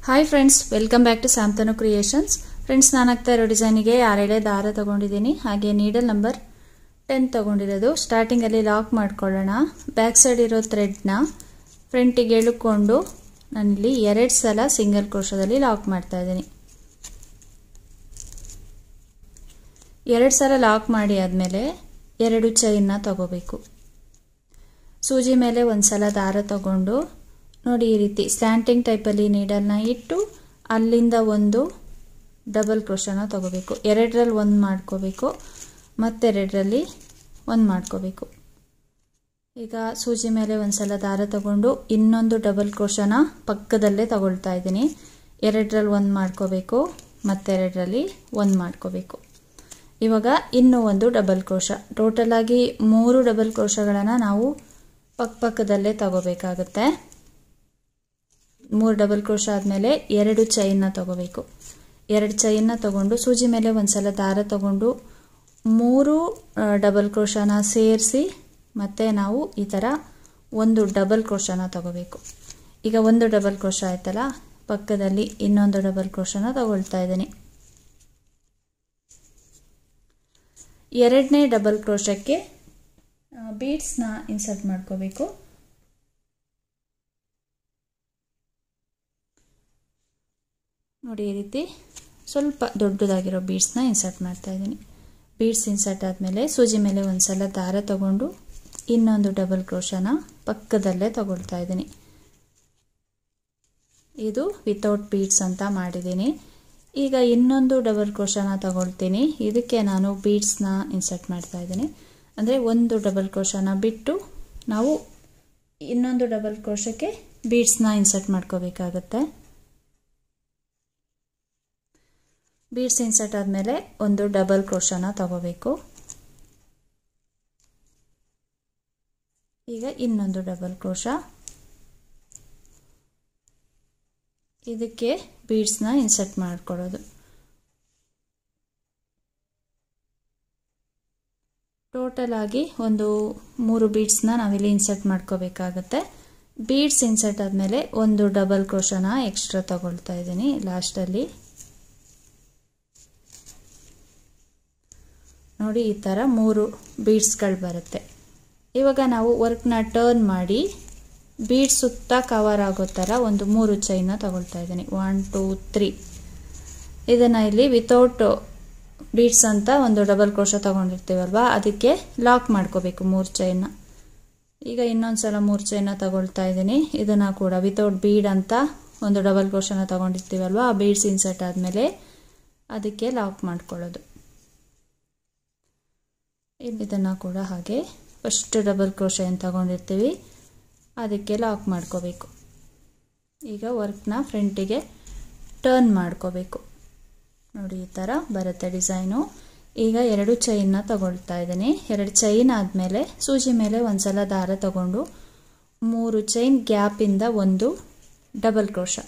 Hi friends, welcome back to Santanu creations. Friends, ನಾನು ಹಾಕ್ತಾ ಇರೋ ಡಿಸೈನಿಗೆ 6 ಎಳೆ ದಾರ ತಗೊಂಡಿದ್ದೀನಿ. ಹಾಗೆ ನೀಡಲ್ ನಂಬರ್ 10 ತಗೊಂಡಿರೋದು. ಸ್ಟಾರ್ಟಿಂಗಲ್ಲಿ ಲಾಕ್ ಮಾಡ್ಕೊಳ್ಳೋಣ. ಬ್ಯಾಕ್ ಸೈಡ್ ಇರೋ ಥ್ರೆಡ್ನ ಫ್ರಂಟಿಗೆ ಎಳ್ಕೊಂಡು ನಾನಿಲ್ಲಿ 2 ಸಲ ಸಿಂಗಲ್ ಕ್ರೋಶದಲ್ಲಿ ಲಾಕ್ ಮಾಡ್ತಾ ಇದ್ದೀನಿ. 2 ಸಲ ಲಾಕ್ ಮಾಡಿ ಆದಮೇಲೆ 2 ಚೈನ್ನ ತಗೋಬೇಕು. ಸೂಜಿ ಮೇಲೆ 1 ಸಲ ದಾರ ತಗೊಂಡು ನೋಡಿ, ಈ ರೀತಿ ಸ್ಲ್ಯಾಂಟಿಂಗ್ ಟೈಪಲ್ಲಿ ನೀಡಲ್ನ ಇಟ್ಟು ಅಲ್ಲಿಂದ ಒಂದು ಡಬಲ್ ಕ್ರೋಶನ ತಗೋಬೇಕು. 2ರಲ್ಲಿ 1 ಮಾಡ್ಕೋಬೇಕು, ಮತ್ತೆ 2ರಲ್ಲಿ 1 ಮಾಡ್ಕೋಬೇಕು. ಈಗ ಸೂಜಿ ಮೇಲೆ 1 ಸಲ ದಾರ ತಗೊಂಡು ಇನ್ನೊಂದು ಡಬಲ್ ಕ್ರೋಶನ ಪಕ್ಕದಲ್ಲೇ ತಗೊಳ್ತಾ ಇದ್ದೀನಿ. 2ರಲ್ಲಿ 1 ಮಾಡ್ಕೋಬೇಕು, ಮತ್ತೆ 2ರಲ್ಲಿ 1 ಮಾಡ್ಕೋಬೇಕು. ಇವಾಗ ಇನ್ನೂ ಒಂದು ಡಬಲ್ ಕ್ರೋಶ. ಟೋಟಲ್ ಆಗಿ 3 ಡಬಲ್ ಕ್ರೋಶಗಳನ್ನು ನಾವು ಪಕ್ಕದಲ್ಲೇ ತಗೋಬೇಕಾಗುತ್ತೆ. 3 ಡಬಲ್ ಕ್ರೋಶ ಆದಮೇಲೆ 2 ಚೈನ್ನ ತಗೋಬೇಕು. 2 ಚೈನ್ನ ತಗೊಂಡು ಸೂಜಿ ಮೇಲೆ 1 ಸಲ ದಾರ ತಗೊಂಡು 3 ಡಬಲ್ ಕ್ರೋಶನ ಸೇರಿಸಿ ಮತ್ತೆ ನಾವು ಈ ಥರ ಒಂದು ಡಬಲ್ ಕ್ರೋಶನ ತಗೋಬೇಕು. ಈಗ ಒಂದು ಡಬಲ್ ಕ್ರೋಶ ಆಯ್ತಲ್ಲ, ಪಕ್ಕದಲ್ಲಿ ಇನ್ನೊಂದು ಡಬಲ್ ಕ್ರೋಶನ ತಗೊಳ್ತಾ ಇದ್ದೀನಿ. 2ನೇ ಡಬಲ್ ಕ್ರೋಶಕ್ಕೆ ಬೀಡ್ಸ್ನ ಇನ್ಸರ್ಟ್ ಮಾಡ್ಕೋಬೇಕು. ನೋಡಿ, ಈ ರೀತಿ ಸ್ವಲ್ಪ ದೊಡ್ಡದಾಗಿರೋ ಬೀಡ್ಸ್ನ ಇನ್ಸರ್ಟ್ ಮಾಡ್ತಾ ಇದ್ದೀನಿ. ಬೀಡ್ಸ್ ಇನ್ಸರ್ಟ್ ಆದಮೇಲೆ ಸೂಜಿ ಮೇಲೆ 1 ಸಲ ದಾರ ತಗೊಂಡು ಇನ್ನೊಂದು ಡಬಲ್ ಕ್ರೋಶನ ಪಕ್ಕದಲ್ಲೇ ತಗೊಳ್ತಾ ಇದ್ದೀನಿ. ಇದು ವಿತೌಟ್ ಬೀಡ್ಸ್ ಅಂತ ಮಾಡಿದ್ದೀನಿ. ಈಗ ಇನ್ನೊಂದು ಡಬಲ್ ಕ್ರೋಶನ ತಗೊಳ್ತೀನಿ. ಇದಕ್ಕೆ ನಾನು ಬೀಡ್ಸ್ನ ಇನ್ಸರ್ಟ್ ಮಾಡ್ತಾ ಇದ್ದೀನಿ. ಅಂದರೆ ಒಂದು ಡಬಲ್ ಕ್ರೋಶನ ಬಿಟ್ಟು ನಾವು ಇನ್ನೊಂದು ಡಬಲ್ ಕ್ರೋಶಕ್ಕೆ ಬೀಡ್ಸ್ನ ಇನ್ಸರ್ಟ್ ಮಾಡ್ಕೋಬೇಕಾಗತ್ತೆ. ಬೀಡ್ಸ್ ಇನ್ಸರ್ಟ್ ಆದಮೇಲೆ ಒಂದು ಡಬಲ್ ಕ್ರೋಶನ ತಗೋಬೇಕು. ಈಗ ಇನ್ನೊಂದು ಡಬಲ್ ಕ್ರೋಶ. ಇದಕ್ಕೆ ಬೀಡ್ಸ್ನ ಇನ್ಸರ್ಟ್ ಮಾಡ್ಕೊಳ್ಳೋದು. ಟೋಟಲ್ ಆಗಿ ಒಂದು 3 ಬೀಡ್ಸ್ನ ನಾವಿಲ್ಲಿ ಇನ್ಸರ್ಟ್ ಮಾಡ್ಕೋಬೇಕಾಗತ್ತೆ. ಬೀಡ್ಸ್ ಇನ್ಸರ್ಟ್ ಆದಮೇಲೆ ಒಂದು ಡಬಲ್ ಕ್ರೋಶನ ಎಕ್ಸ್ಟ್ರಾ ತಗೊಳ್ತಾ ಇದ್ದೀನಿ ಲಾಸ್ಟಲ್ಲಿ. ನೋಡಿ, ಈ ಥರ 3 ಬೀಡ್ಸ್ಗಳು ಬರುತ್ತೆ. ಇವಾಗ ನಾವು ವರ್ಕ್ನ ಟರ್ನ್ ಮಾಡಿ ಬೀಡ್ಸ್ ಸುತ್ತ ಕವರ್ ಆಗೋ ಥರ ಒಂದು 3 ಚೈನ್ನ ತಗೊಳ್ತಾ ಇದ್ದೀನಿ. 1 2 3. ಇದನ್ನು ಇಲ್ಲಿ ವಿತೌಟ್ ಬೀಡ್ಸ್ ಅಂತ ಒಂದು ಡಬಲ್ ಕ್ರೋಶ ತಗೊಂಡಿರ್ತೀವಲ್ವಾ, ಅದಕ್ಕೆ ಲಾಕ್ ಮಾಡ್ಕೋಬೇಕು 3 ಚೈನ್ನ. ಈಗ ಇನ್ನೊಂದು ಸಲ 3 ಚೈನ್ನ ತಗೊಳ್ತಾ ಇದ್ದೀನಿ. ಇದನ್ನು ಕೂಡ ವಿತೌಟ್ ಬೀಡ್ ಅಂತ ಒಂದು ಡಬಲ್ ಕ್ರೋಶನ ತಗೊಂಡಿರ್ತೀವಲ್ವಾ, ಆ ಬೀಡ್ಸ್ ಇನ್ಸರ್ಟ್ ಆದಮೇಲೆ ಅದಕ್ಕೆ ಲಾಕ್ ಮಾಡ್ಕೊಳ್ಳೋದು. ಇದನ್ನು ಕೂಡ ಹಾಗೆ ಫಸ್ಟ್ ಡಬಲ್ ಕ್ರೋಶ ಏನು ತಗೊಂಡಿರ್ತೀವಿ ಅದಕ್ಕೆ ಲಾಕ್ ಮಾಡ್ಕೋಬೇಕು. ಈಗ ವರ್ಕ್ನ ಫ್ರಂಟಿಗೆ ಟರ್ನ್ ಮಾಡ್ಕೋಬೇಕು. ನೋಡಿ, ಈ ಥರ ಬರುತ್ತೆ ಡಿಸೈನು. ಈಗ 2 ಚೈನ್ನ ತಗೊಳ್ತಾ ಇದ್ದೀನಿ. 2 ಚೈನ್ ಆದಮೇಲೆ ಸೂಜಿ ಮೇಲೆ 1 ಸಲ ದಾರ ತಗೊಂಡು 3 ಚೈನ್ ಗ್ಯಾಪಿಂದ ಒಂದು ಡಬಲ್ ಕ್ರೋಶ.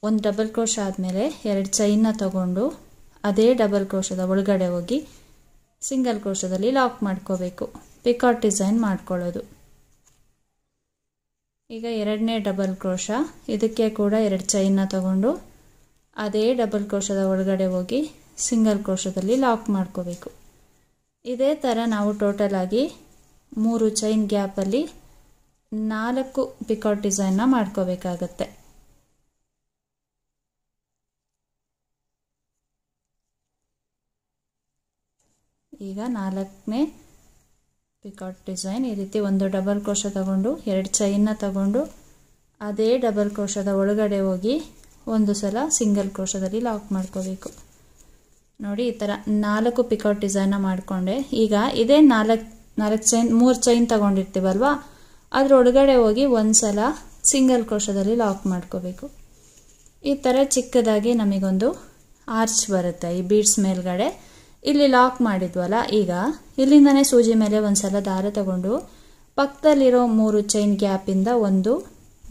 ಒಂದು ಡಬಲ್ ಕ್ರೋಶ ಆದಮೇಲೆ 2 ಚೈನ್ನ ತಗೊಂಡು ಅದೇ ಡಬಲ್ ಕ್ರೋಶದ ಒಳಗಡೆ ಹೋಗಿ ಸಿಂಗಲ್ ಕ್ರೋಶದಲ್ಲಿ ಲಾಕ್ ಮಾಡ್ಕೋಬೇಕು. ಪಿಕಾಟ್ ಡಿಸೈನ್ ಮಾಡ್ಕೊಳ್ಳೋದು. ಈಗ 2ನೇ ಡಬಲ್ ಕ್ರೋಶ. ಇದಕ್ಕೆ ಕೂಡ 2 ಚೈನ್ನ ತಗೊಂಡು ಅದೇ ಡಬಲ್ ಕ್ರೋಶದ ಒಳಗಡೆ ಹೋಗಿ ಸಿಂಗಲ್ ಕ್ರೋಶದಲ್ಲಿ ಲಾಕ್ ಮಾಡ್ಕೋಬೇಕು. ಇದೇ ಥರ ನಾವು ಟೋಟಲ್ ಆಗಿ 3 ಚೈನ್ ಗ್ಯಾಪಲ್ಲಿ 4 ಪಿಕಾಟ್ ಡಿಸೈನ್ನ ಮಾಡ್ಕೋಬೇಕಾಗತ್ತೆ. ಈಗ 4ನೇ ಪಿಕಾಟ್ ಡಿಸೈನ್ ಈ ರೀತಿ ಒಂದು ಡಬಲ್ ಕ್ರೋಶ ತಗೊಂಡು 2 ಚೈನ್ನ ತಗೊಂಡು ಅದೇ ಡಬಲ್ ಕ್ರೋಶದ ಒಳಗಡೆ ಹೋಗಿ ಒಂದು ಸಲ ಸಿಂಗಲ್ ಕ್ರೋಶದಲ್ಲಿ ಲಾಕ್ ಮಾಡ್ಕೋಬೇಕು. ನೋಡಿ, ಈ ಥರ 4 ಪಿಕಾಟ್ ಡಿಸೈನ್ನ ಮಾಡಿಕೊಂಡೆ. ಈಗ ಇದೇ 4 ಚೈನ್ 3 ಚೈನ್ ತಗೊಂಡಿರ್ತೀವಲ್ವಾ, ಅದ್ರ ಒಳಗಡೆ ಹೋಗಿ ಒಂದು ಸಲ ಸಿಂಗಲ್ ಕ್ರೋಶದಲ್ಲಿ ಲಾಕ್ ಮಾಡ್ಕೋಬೇಕು. ಈ ಥರ ಚಿಕ್ಕದಾಗಿ ನಮಗೊಂದು ಆರ್ಚ್ ಬರುತ್ತೆ ಈ ಬೀಡ್ಸ್ ಮೇಲ್ಗಡೆ. ಇಲ್ಲಿ ಲಾಕ್ ಮಾಡಿದ್ವಲ್ಲ, ಈಗ ಇಲ್ಲಿಂದನೇ ಸೂಜಿ ಮೇಲೆ 1 ಸಲ ದಾರ ತಗೊಂಡು ಪಕ್ಕದಲ್ಲಿರೋ 3 ಚೈನ್ ಗ್ಯಾಪಿಂದ ಒಂದು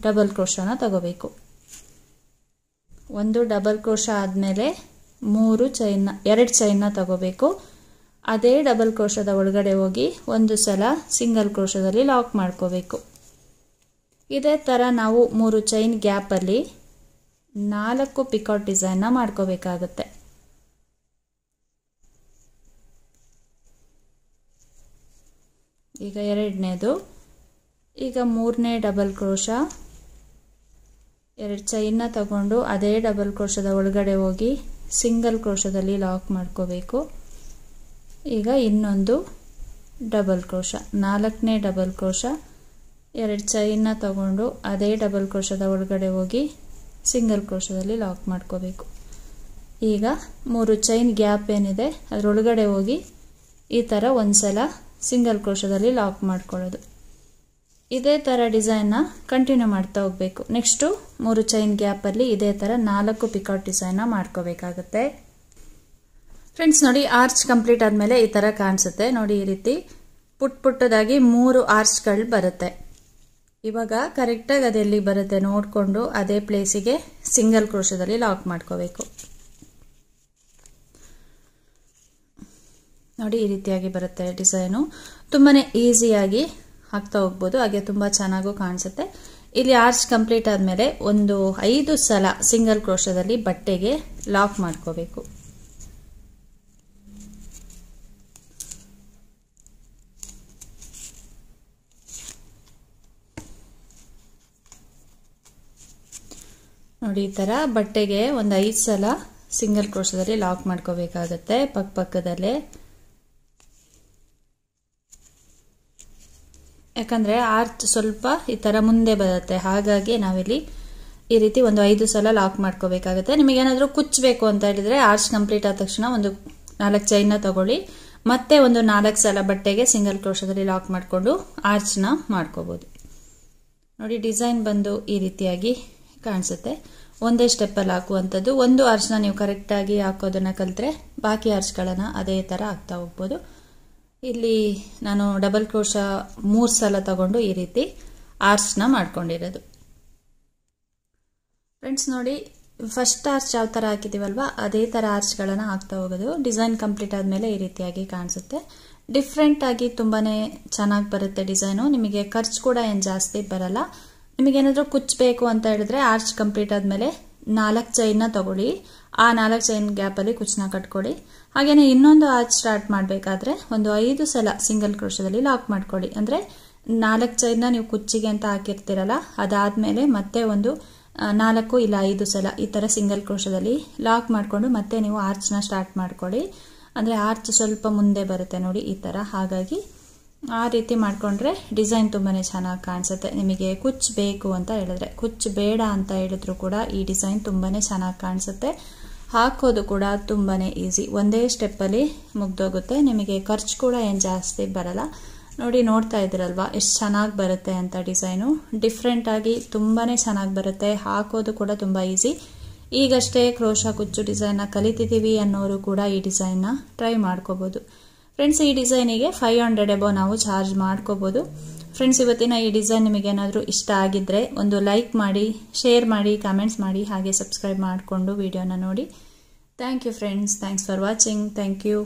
ಡಬಲ್ ಕ್ರೋಶನ ತಗೋಬೇಕು. ಒಂದು ಡಬಲ್ ಕ್ರೋಶ ಆದಮೇಲೆ 2 ಚೈನ್ನ ತಗೋಬೇಕು. ಅದೇ ಡಬಲ್ ಕ್ರೋಶದ ಒಳಗಡೆ ಹೋಗಿ ಒಂದು ಸಲ ಸಿಂಗಲ್ ಕ್ರೋಶದಲ್ಲಿ ಲಾಕ್ ಮಾಡ್ಕೋಬೇಕು. ಇದೇ ಥರ ನಾವು 3 ಚೈನ್ ಗ್ಯಾಪಲ್ಲಿ 4 ಪಿಕಾಟ್ ಡಿಸೈನ್ನ ಮಾಡ್ಕೋಬೇಕಾಗುತ್ತೆ. ಈಗ ಎರಡನೇದು. ಈಗ ಮೂರನೇ ಡಬಲ್ ಕ್ರೋಶಾ, 2 ಚೈನ್ನ ತಗೊಂಡು ಅದೇ ಡಬಲ್ ಕ್ರೋಶದ ಒಳಗಡೆ ಹೋಗಿ ಸಿಂಗಲ್ ಕ್ರೋಶದಲ್ಲಿ ಲಾಕ್ ಮಾಡ್ಕೋಬೇಕು. ಈಗ ಇನ್ನೊಂದು ಡಬಲ್ ಕ್ರೋಶಾ, 4ನೇ ಡಬಲ್ ಕ್ರೋಶಾ, 2 ಚೈನ್ನ ತಗೊಂಡು ಅದೇ ಡಬಲ್ ಕ್ರೋಶದ ಒಳಗಡೆ ಹೋಗಿ ಸಿಂಗಲ್ ಕ್ರೋಶದಲ್ಲಿ ಲಾಕ್ ಮಾಡ್ಕೋಬೇಕು. ಈಗ 3 ಚೈನ್ ಗ್ಯಾಪ್ ಏನಿದೆ ಅದರೊಳಗಡೆ ಹೋಗಿ ಈ ಥರ ಒಂದ್ಸಲ ಸಿಂಗಲ್ ಕ್ರೋಶದಲ್ಲಿ ಲಾಕ್ ಮಾಡ್ಕೊಳ್ಳೋದು. ಇದೇ ಥರ ಡಿಸೈನ್ನ ಕಂಟಿನ್ಯೂ ಮಾಡ್ತಾ ಹೋಗಬೇಕು. ನೆಕ್ಸ್ಟು 3 ಚೈನ್ ಗ್ಯಾಪಲ್ಲಿ ಇದೇ ಥರ 4 ಪಿಕಾಟ್ ಡಿಸೈನ್ನ ಮಾಡ್ಕೋಬೇಕಾಗುತ್ತೆ. ಫ್ರೆಂಡ್ಸ್ ನೋಡಿ, ಆರ್ಚ್ ಕಂಪ್ಲೀಟ್ ಆದಮೇಲೆ ಈ ಥರ ಕಾಣಿಸುತ್ತೆ ನೋಡಿ. ಈ ರೀತಿ ಪುಟ್ಟದಾಗಿ 3 ಆರ್ಚ್ಗಳು ಬರುತ್ತೆ. ಇವಾಗ ಕರೆಕ್ಟಾಗಿ ಅದೆಲ್ಲಿ ಬರುತ್ತೆ ನೋಡಿಕೊಂಡು ಅದೇ ಪ್ಲೇಸಿಗೆ ಸಿಂಗಲ್ ಕ್ರೋಶದಲ್ಲಿ ಲಾಕ್ ಮಾಡ್ಕೋಬೇಕು. ನೋಡಿ ಈ ರೀತಿಯಾಗಿ ಬರುತ್ತೆ ಡಿಸೈನು. ತುಂಬಾ ಈಸಿಯಾಗಿ ಹಾಕ್ತಾ ಹೋಗ್ಬೋದು, ಹಾಗೆ ತುಂಬ ಚೆನ್ನಾಗೂ ಕಾಣಿಸುತ್ತೆ. ಇಲ್ಲಿ ಆರ್ಚ್ ಕಂಪ್ಲೀಟ್ ಆದಮೇಲೆ ಒಂದು 5 ಸಲ ಸಿಂಗಲ್ ಕ್ರೋಶದಲ್ಲಿ ಬಟ್ಟೆಗೆ ಲಾಕ್ ಮಾಡ್ಕೋಬೇಕು. ನೋಡಿ ಈ ಥರ ಬಟ್ಟೆಗೆ ಒಂದು 5 ಸಲ ಸಿಂಗಲ್ ಕ್ರೋಶದಲ್ಲಿ ಲಾಕ್ ಮಾಡ್ಕೋಬೇಕಾಗತ್ತೆ ಪಕ್ಕದಲ್ಲೇ. ಯಾಕಂದರೆ ಆರ್ಚ್ ಸ್ವಲ್ಪ ಈ ಥರ ಮುಂದೆ ಬರುತ್ತೆ, ಹಾಗಾಗಿ ನಾವಿಲ್ಲಿ ಈ ರೀತಿ ಒಂದು 5 ಸಲ ಲಾಕ್ ಮಾಡ್ಕೋಬೇಕಾಗುತ್ತೆ. ನಿಮಗೇನಾದರೂ ಕುಚ್ಚಬೇಕು ಅಂತ ಹೇಳಿದ್ರೆ ಆರ್ಚ್ ಕಂಪ್ಲೀಟ್ ಆದ ತಕ್ಷಣ ಒಂದು 4 ಚೈನ್ನ ತಗೊಳ್ಳಿ, ಮತ್ತೆ ಒಂದು 4 ಸಲ ಬಟ್ಟೆಗೆ ಸಿಂಗಲ್ ಕ್ರೋಶದಲ್ಲಿ ಲಾಕ್ ಮಾಡಿಕೊಂಡು ಆರ್ಚ್ನ ಮಾಡ್ಕೋಬೋದು. ನೋಡಿ ಡಿಸೈನ್ ಬಂದು ಈ ರೀತಿಯಾಗಿ ಕಾಣಿಸುತ್ತೆ. ಒಂದೇ ಸ್ಟೆಪ್ಪಲ್ಲಿ ಹಾಕುವಂಥದ್ದು. ಒಂದು ಆರ್ಚ್ನ ನೀವು ಕರೆಕ್ಟಾಗಿ ಹಾಕೋದನ್ನು ಕಲಿತ್ರೆ ಬಾಕಿ ಆರ್ಚ್ಗಳನ್ನು ಅದೇ ಥರ ಹಾಕ್ತಾ ಹೋಗ್ಬೋದು. ಇಲ್ಲಿ ನಾನು ಡಬಲ್ ಕ್ರೋಶಾ 3 ಸಲ ತಗೊಂಡು ಈ ರೀತಿ ಆರ್ಚ್ನ ಮಾಡ್ಕೊಂಡಿರೋದು. ಫ್ರೆಂಡ್ಸ್ ನೋಡಿ, ಫಸ್ಟ್ ಆರ್ಚ್ ಯಾವ ಥರ ಹಾಕಿದ್ದೀವಲ್ವ ಅದೇ ಥರ ಆರ್ಚ್ಗಳನ್ನು ಹಾಕ್ತಾ ಹೋಗೋದು. ಡಿಸೈನ್ ಕಂಪ್ಲೀಟ್ ಆದಮೇಲೆ ಈ ರೀತಿಯಾಗಿ ಕಾಣಿಸುತ್ತೆ. ಡಿಫ್ರೆಂಟ್ ಆಗಿ ತುಂಬಾ ಚೆನ್ನಾಗಿ ಬರುತ್ತೆ ಡಿಸೈನು. ನಿಮಗೆ ಖರ್ಚು ಕೂಡ ಏನು ಜಾಸ್ತಿ ಬರಲ್ಲ. ನಿಮಗೇನಾದರೂ ಕುಚ್ಚಬೇಕು ಅಂತ ಹೇಳಿದ್ರೆ ಆರ್ಚ್ ಕಂಪ್ಲೀಟ್ ಆದಮೇಲೆ 4 ಚೈನ್ನ ತಗೊಳ್ಳಿ, ಆ 4 ಚೈನ್ ಗ್ಯಾಪಲ್ಲಿ ಕುಚ್ಚನ್ನ ಕಟ್ಕೊಳ್ಳಿ. ಹಾಗೆಯೇ ಇನ್ನೊಂದು ಆರ್ಚ್ ಸ್ಟಾರ್ಟ್ ಮಾಡಬೇಕಾದ್ರೆ ಒಂದು 5 ಸಲ ಸಿಂಗಲ್ ಕ್ರೋಶದಲ್ಲಿ ಲಾಕ್ ಮಾಡ್ಕೊಳ್ಳಿ. ಅಂದರೆ 4 ಚೈನ್ನ ನೀವು ಕುಚ್ಚಿಗೆ ಅಂತ ಹಾಕಿರ್ತೀರಲ್ಲ, ಅದಾದಮೇಲೆ ಮತ್ತೆ ಒಂದು 4 ಇಲ್ಲ 5 ಸಲ ಈ ಥರ ಸಿಂಗಲ್ ಕ್ರೋಶದಲ್ಲಿ ಲಾಕ್ ಮಾಡಿಕೊಂಡು ಮತ್ತೆ ನೀವು ಆರ್ಚ್ನ ಸ್ಟಾರ್ಟ್ ಮಾಡ್ಕೊಳ್ಳಿ. ಅಂದರೆ ಆರ್ಚ್ ಸ್ವಲ್ಪ ಮುಂದೆ ಬರುತ್ತೆ ನೋಡಿ ಈ ಥರ. ಹಾಗಾಗಿ ಆ ರೀತಿ ಮಾಡಿಕೊಂಡ್ರೆ ಡಿಸೈನ್ ತುಂಬಾ ಚೆನ್ನಾಗಿ ಕಾಣಿಸುತ್ತೆ. ನಿಮಗೆ ಕುಚ್ಚು ಬೇಕು ಅಂತ ಹೇಳಿದ್ರೆ, ಕುಚ್ಚು ಬೇಡ ಅಂತ ಹೇಳಿದ್ರು ಕೂಡ ಈ ಡಿಸೈನ್ ತುಂಬಾ ಚೆನ್ನಾಗಿ ಕಾಣಿಸುತ್ತೆ. ಹಾಕೋದು ಕೂಡ ತುಂಬಾ ಈಸಿ, ಒಂದೇ ಸ್ಟೆಪ್ಪಲ್ಲಿ ಮುಗ್ದೋಗುತ್ತೆ. ನಿಮಗೆ ಖರ್ಚು ಕೂಡ ಏನು ಜಾಸ್ತಿ ಬರಲ್ಲ. ನೋಡಿ ನೋಡ್ತಾ ಇದ್ದೀರಲ್ವಾ ಎಷ್ಟು ಚೆನ್ನಾಗಿ ಬರುತ್ತೆ ಅಂತ ಡಿಸೈನು. ಡಿಫ್ರೆಂಟಾಗಿ ತುಂಬಾ ಚೆನ್ನಾಗಿ ಬರುತ್ತೆ. ಹಾಕೋದು ಕೂಡ ತುಂಬ ಈಸಿ. ಈಗಷ್ಟೇ ಕ್ರೋಶಾ ಕುಚ್ಚು ಡಿಸೈನ್ನ ಕಲಿತಿದ್ದೀವಿ ಅನ್ನೋರು ಕೂಡ ಈ ಡಿಸೈನ್ನ ಟ್ರೈ ಮಾಡ್ಕೋಬೋದು. ಫ್ರೆಂಡ್ಸ್ ಈ ಡಿಸೈನಿಗೆ 500 ಎಬೋ ನಾವು ಚಾರ್ಜ್ ಮಾಡ್ಕೋಬೋದು. ಫ್ರೆಂಡ್ಸ್ ಇವತ್ತಿನ ಈ ಡಿಸೈನ್ ನಿಮಗೇನಾದರೂ ಇಷ್ಟ ಆಗಿದ್ದರೆ ಒಂದು ಲೈಕ್ ಮಾಡಿ, ಶೇರ್ ಮಾಡಿ, ಕಾಮೆಂಟ್ಸ್ ಮಾಡಿ, ಹಾಗೆ ಸಬ್ಸ್ಕ್ರೈಬ್ ಮಾಡಿಕೊಂಡು ವಿಡಿಯೋನ ನೋಡಿ. Thank you friends. Thanks for watching. Thank you.